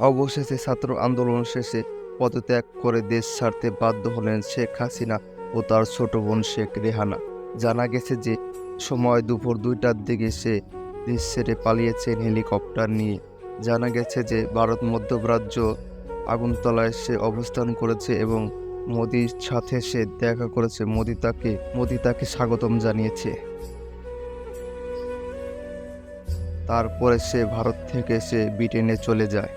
অবশেষে ছাত্র আন্দোলন শেষে পদত্যাগ করে দেশ ছাড়তে বাধ্য হলেন শেখ হাসিনা ও তার ছোট বোন শেখ রেহানা। জানা গেছে যে সময় দুপুর 2টার দিকে সে দেশ ছেড়ে পালিয়েছেন হেলিকপ্টার নিয়ে। জানা গেছে যে ভারত মধ্যপ্রাচ্য আগরতলায় সে অবস্থান করেছে এবং মোদির সাথে সে দেখা করেছে। মোদি তাকে স্বাগতম জানিয়েছে। তারপরে সে ভারত থেকে সে ব্রিটেনে চলে যায়।